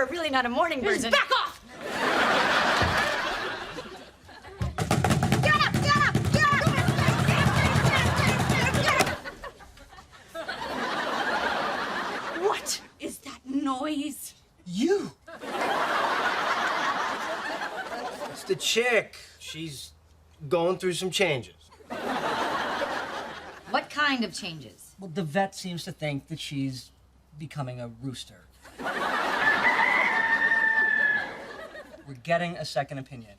you're really not a morning bird. Just back off! Get up! Get up! Get up! What is that noise? You! It's the chick. She's going through some changes. What kind of changes? Well, the vet seems to think that she's becoming a rooster. We're getting a second opinion.